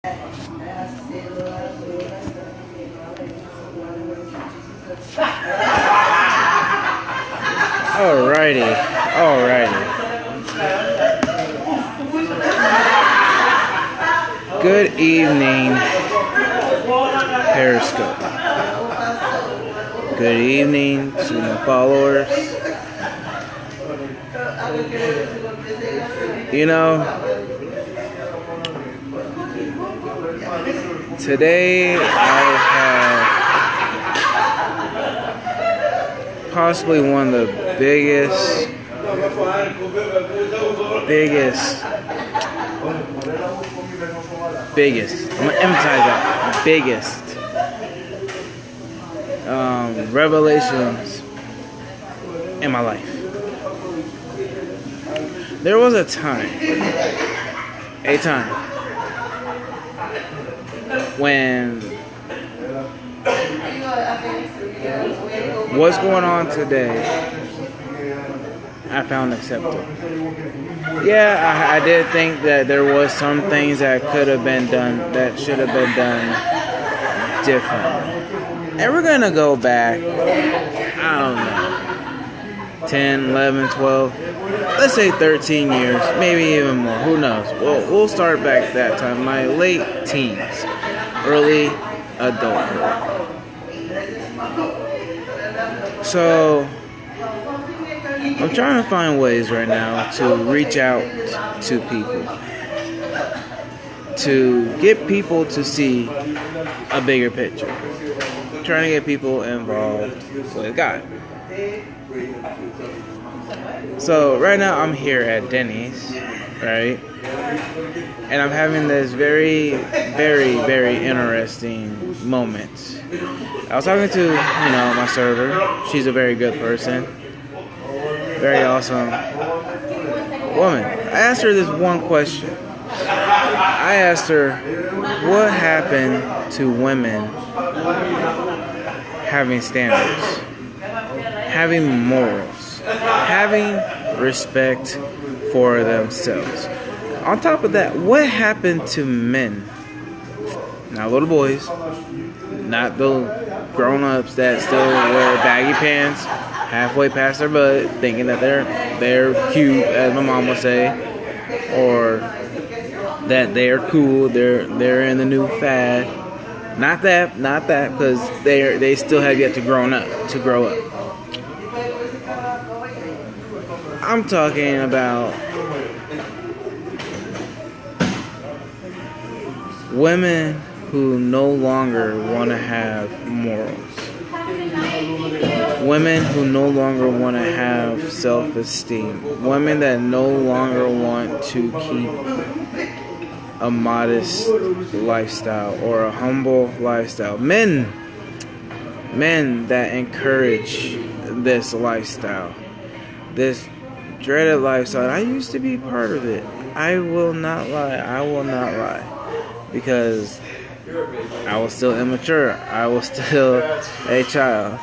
Alrighty, alrighty. Good evening, Periscope. Good evening to my followers. You know, today I had possibly one of the biggest, I'm gonna emphasize that, biggest revelations in my life. There was a time when what's going on today I found acceptable. Yeah, I did think that there was some things that could have been done, that should have been done different. And we're gonna go back, I don't know, 10, 11, 12, let's say 13 years, maybe even more, who knows. We'll start back that time, my late teens, early adulthood. So I'm trying to find ways right now to reach out to people, to get people to see a bigger picture. I'm trying to get people involved with God. So right now I'm here at Denny's, right? And I'm having this very, very, very interesting moment. I was talking to, my server. She's a very good person. Very awesome woman. I asked her this one question. I asked her, what happened to women having standards, having morals, having respect for themselves? On top of that, what happened to men? Not little boys, not the grown-ups that still wear baggy pants halfway past their butt, thinking that they're cute, as my mom would say, or that they're cool, they're in the new fad. Not that, because they still have yet to grow up. I'm talking about women who no longer want to have morals. Women who no longer want to have self-esteem. Women that no longer want to keep a modest lifestyle or a humble lifestyle. Men that encourage this lifestyle. This dreaded lifestyle. I used to be part of it. I will not lie. Because I was still immature. I was still a child.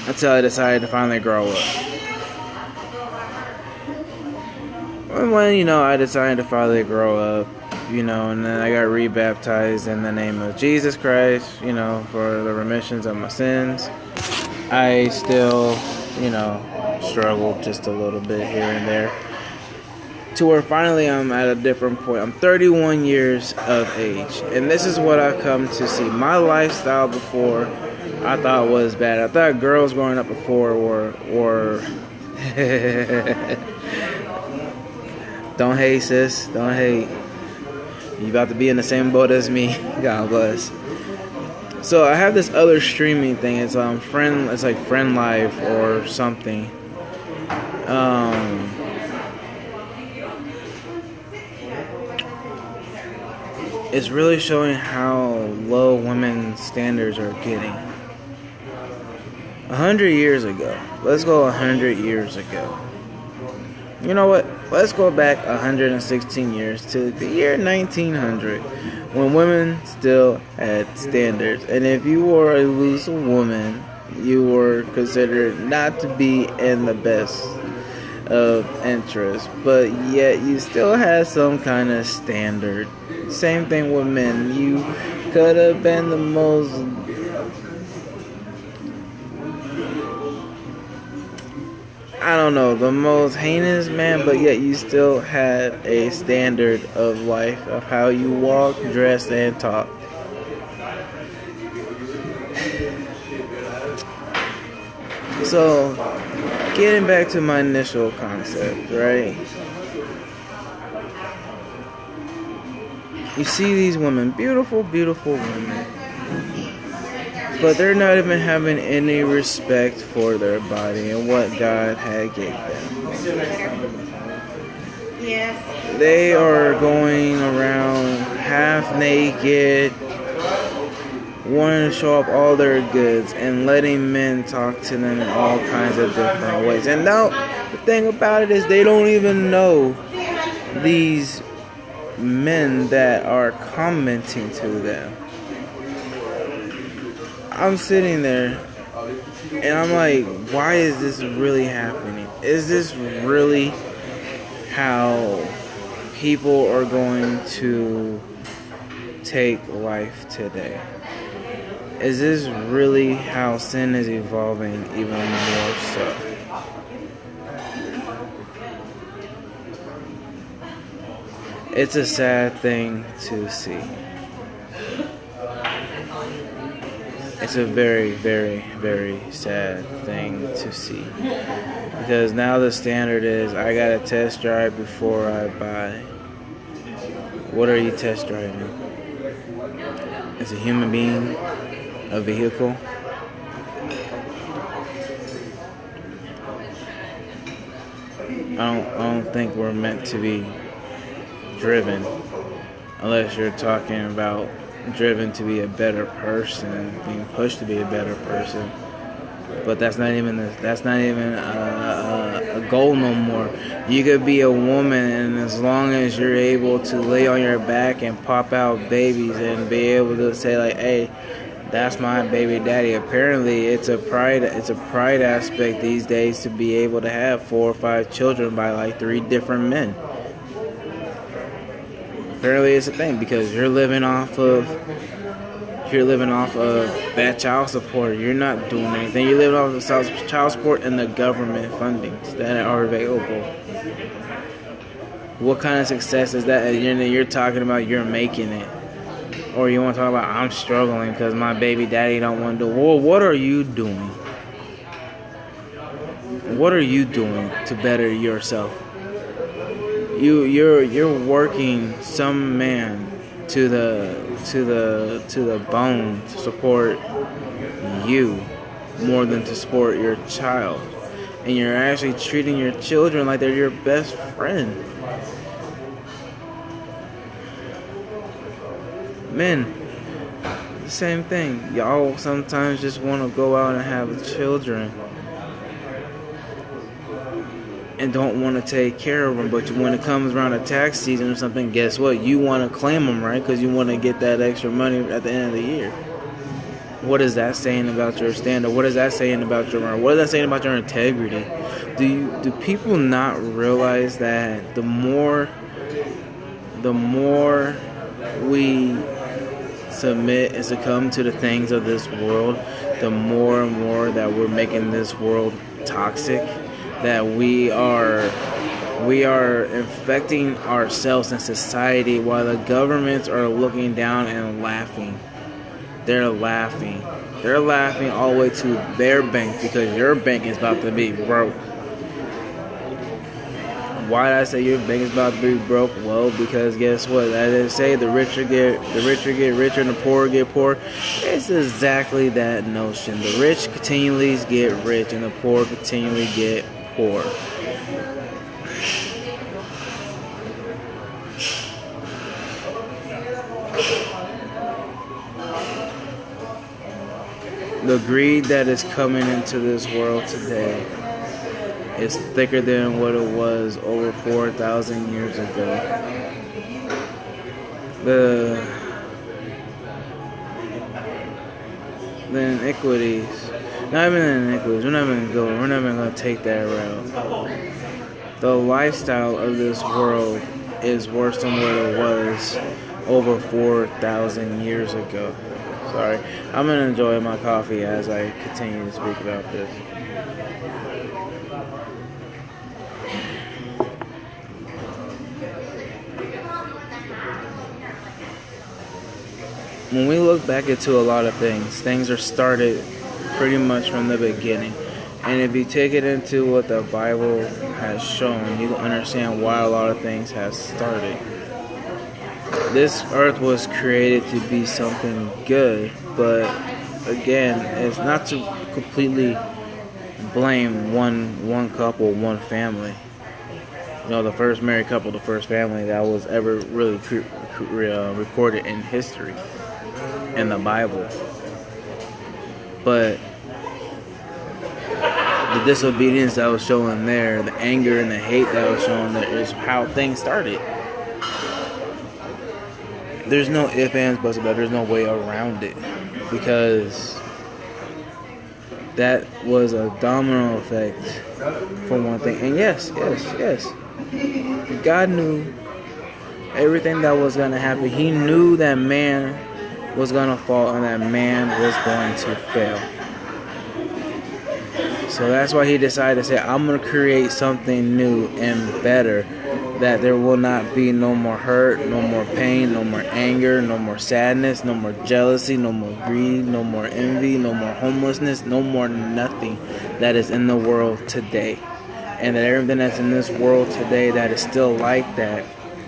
Until I decided to finally grow up. When, I decided to finally grow up, and then I got rebaptized in the name of Jesus Christ, for the remissions of my sins. I still, struggled just a little bit here and there. To where finally I'm at a different point. I'm 31 years of age. And this is what I've come to see. My lifestyle before I thought was bad. I thought girls growing up before were Don't hate, sis. Don't hate. You about to be in the same boat as me. God bless. So I have this other streaming thing. It's It's like Friend Live or something. It's really showing how low women's standards are getting. 100 years ago. Let's go 100 years ago. You know what? Let's go back 116 years to the year 1900, when women still had standards. And if you were a loose woman, you were considered not to be in the best of interest, but yet you still have some kind of standard. Same thing with men. You could have been the most, I don't know, the most heinous man, but yet you still had a standard of life of how you walk, dress, and talk. So, getting back to my initial concept, right? You see these women, beautiful, beautiful women, but they're not even having any respect for their body and what God had gave them. Yes. They are going around half naked, wanting to show off all their goods and letting men talk to them in all kinds of different ways. And now, the thing about it is they don't even know these men that are commenting to them. I'm sitting there and I'm like, why is this really happening? Is this really how people are going to take life today? Is this really how sin is evolving even more so? It's a sad thing to see. It's a very, very, very sad thing to see. Because now the standard is I gotta test drive before I buy. What are you test driving? Is a human being a vehicle? I don't think we're meant to be driven, unless you're talking about driven to be a better person, being pushed to be a better person. But that's not even a goal no more. You could be a woman, and as long as you're able to lay on your back and pop out babies and be able to say like, "Hey, that's my baby daddy." Apparently, it's a pride aspect these days to be able to have 4 or 5 children by like 3 different men. Apparently, it's a thing because you're living off of that child support. You're not doing anything. You're living off of child support and the government fundings that are available. What kind of success is that? You're talking about you're making it. Or you want to talk about I'm struggling because my baby daddy don't want to do it. Well, what are you doing? What are you doing to better yourself? You're working some man to the bone to support you more than to support your child, and you're actually treating your children like they're your best friend. Men, the same thing. Y'all sometimes just want to go out and have children and don't want to take care of them, but when it comes around a tax season or something, guess what? You want to claim them, right? Because you want to get that extra money at the end of the year. What is that saying about your standard? What is that saying about your honor? What is that saying about your integrity? Do people not realize that the more we submit and succumb to the things of this world, the more and more that we're making this world toxic, that we are infecting ourselves and society while the governments are looking down and laughing. They're laughing. They're laughing all the way to their bank because your bank is about to be broke. Why did I say your bank is about to be broke? Well, because guess what? That is say the richer get richer and the poor get poor. It's exactly that notion. The rich continually get rich and the poor continually get poor. The greed that is coming into this world today is thicker than what it was over 4,000 years ago. The iniquities, not even the iniquities, we're not even going to take that route. The lifestyle of this world is worse than what it was over 4,000 years ago. Sorry, I'm gonna enjoy my coffee as I continue to speak about this. When we look back into a lot of things are started pretty much from the beginning. And if you take it into what the Bible has shown, you can understand why a lot of things have started. This earth was created to be something good, but again, it's not to completely blame one couple, one family. You know, the first married couple, the first family that was ever really recorded in history, in the Bible. But the disobedience that was shown there, the anger and the hate that was shown there is how things started. There's no ifs, ands, buts about it. There's no way around it. Because that was a domino effect for one thing. And yes. God knew everything that was going to happen. He knew that man was going to fall and that man was going to fail. So that's why he decided to say, I'm going to create something new and better, that there will not be no more hurt, no more pain, no more anger, no more sadness, no more jealousy, no more greed, no more envy, no more homelessness, no more nothing that is in the world today. And that everything that's in this world today that is still like that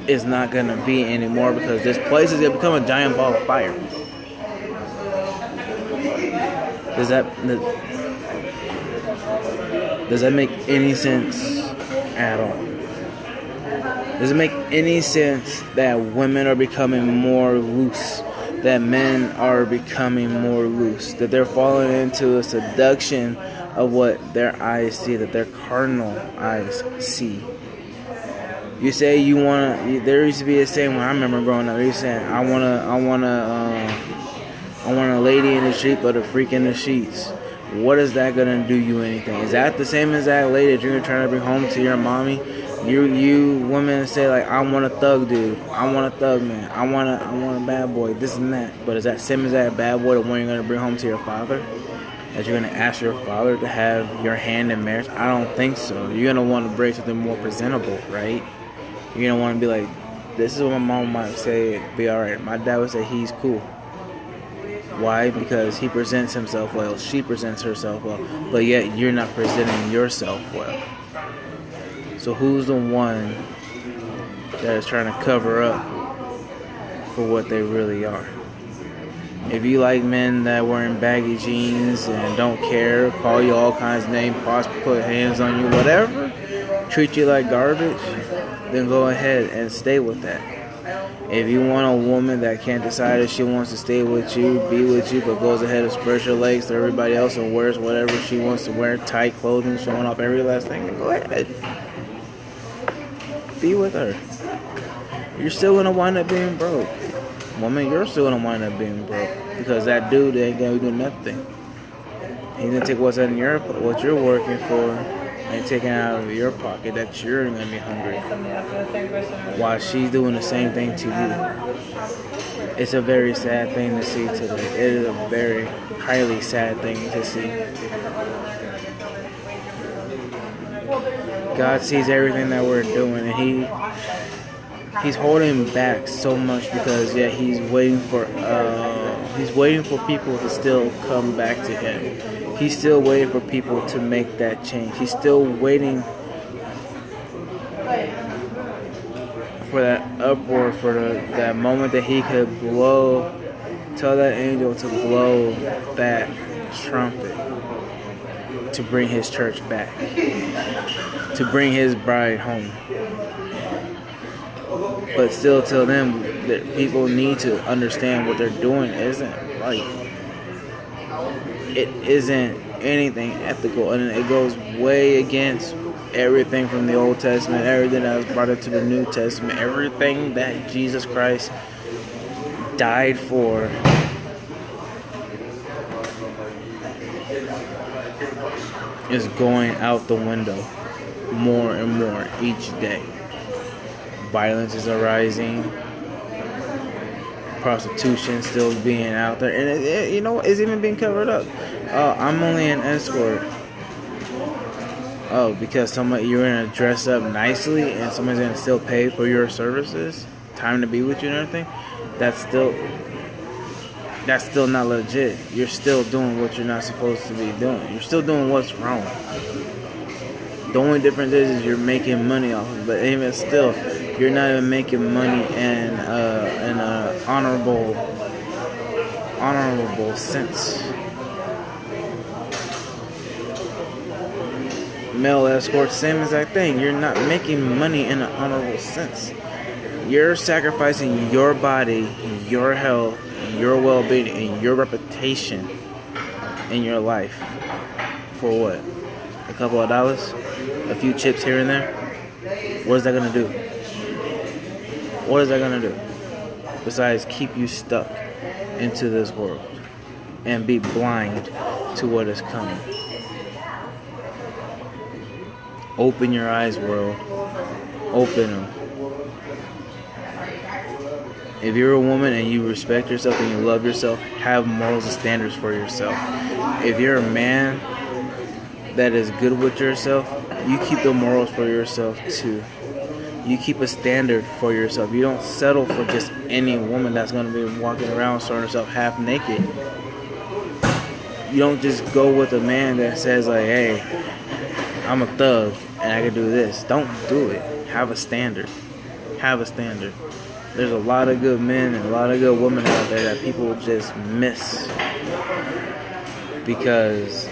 is not going to be anymore, because this place is going to become a giant ball of fire. Does that make any sense at all? Does it make any sense that women are becoming more loose, that men are becoming more loose, that they're falling into a seduction of what their eyes see, that their carnal eyes see? You say you wanna. There used to be a saying when I remember growing up. They used to say, I want a lady in the sheet, but a freak in the sheets. What is that gonna do you anything? Is that the same as that lady that you're trying to bring home to your mommy? You women say like, I want a thug dude, I want a thug man, I want a bad boy, this and that. But is that same as that bad boy the one you're gonna bring home to your father? That you're gonna ask your father to have your hand in marriage? I don't think so. You're gonna want to bring something more presentable, right? You're gonna want to be like, this is what my mom might say, be alright. My dad would say he's cool. Why? Because he presents himself well, she presents herself well, but yet you're not presenting yourself well. So who's the one that is trying to cover up for what they really are? If you like men that wearing baggy jeans and don't care, call you all kinds of names, possibly put hands on you, whatever, treat you like garbage, then go ahead and stay with that. If you want a woman that can't decide if she wants to stay with you, be with you, but goes ahead and spreads her legs to everybody else and wears whatever she wants to wear, tight clothing, showing off every last thing, then go ahead. Be with her. You're still going to wind up being broke. Woman, you're still going to wind up being broke. Because that dude ain't going to do nothing. He's going to take what you're working for and taking out of your pocket that you're going to be hungry. While she's doing the same thing to you. It's a very sad thing to see today. It is a very highly sad thing to see. God sees everything that we're doing, and He's holding back so much because He's waiting for people to still come back to Him. He's still waiting for people to make that change. He's still waiting for that uproar, for that moment that He could tell that angel to blow that trumpet to bring His church back, to bring His bride home. But still, till then, that people need to understand what they're doing isn't right. It isn't anything ethical, and it goes way against everything from the Old Testament, everything that was brought into the New Testament, everything that Jesus Christ died for. Is going out the window more and more each day. Violence is arising. Prostitution still being out there, and you know what? It's even being covered up. I'm only an escort. Oh, because you're gonna dress up nicely, and somebody's gonna still pay for your services, time to be with you, and everything. That's still not legit. You're still doing what you're not supposed to be doing. You're still doing what's wrong. The only difference is you're making money off of it, but even still, you're not even making money in an honorable sense. Male escort, same exact thing. You're not making money in an honorable sense. You're sacrificing your body, your health, your well-being, and your reputation in your life for what? A couple of dollars? A few chips here and there? What is that going to do? What is that going to do? Besides keep you stuck into this world and be blind to what is coming. Open your eyes, world. Open them. If you're a woman and you respect yourself and you love yourself, have morals and standards for yourself. If you're a man that is good with yourself, you keep the morals for yourself too. You keep a standard for yourself. You don't settle for just any woman that's going to be walking around showing herself half naked. You don't just go with a man that says like, hey, I'm a thug and I can do this. Don't do it. Have a standard. Have a standard. There's a lot of good men and a lot of good women out there that people just miss because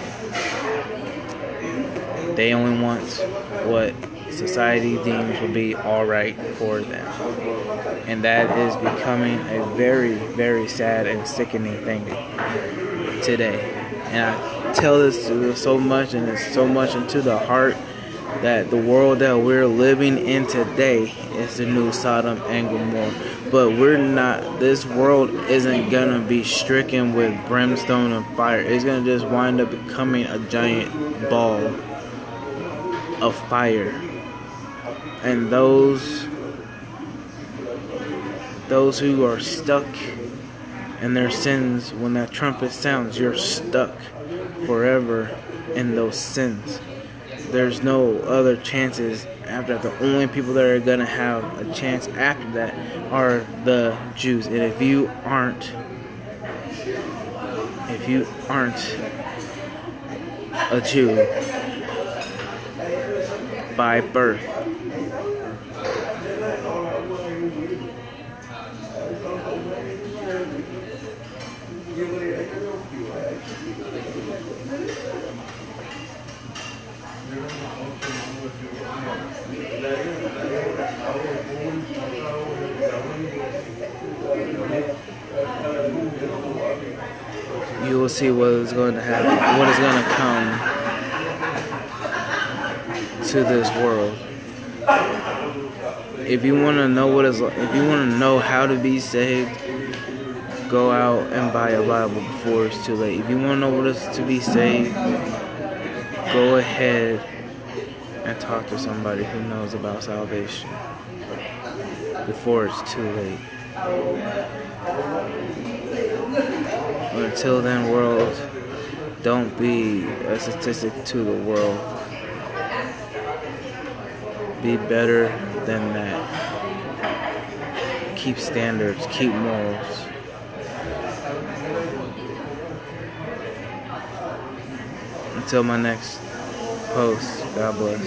they only want what society deems will be alright for them. And that is becoming a very, very sad and sickening thing today. And I tell this so much, and it's so much into the heart, that the world that we're living in today is the new Sodom and Gomorrah. But we're not, this world isn't gonna be stricken with brimstone and fire. It's gonna just wind up becoming a giant ball of fire. And those who are stuck in their sins, when that trumpet sounds, you're stuck forever in those sins. There's no other chances after that. The only people that are gonna have a chance after that are the Jews. And if you aren't a Jew by birth, you will see what is going to happen, what is going to come to this world. If you want to know if you want to know how to be saved, go out and buy a Bible before it's too late. If you want to know what it is to be saved, go ahead and talk to somebody who knows about salvation before it's too late. Until then, world, don't be a statistic to the world. Be better than that. Keep standards, keep morals. Until my next post, God bless.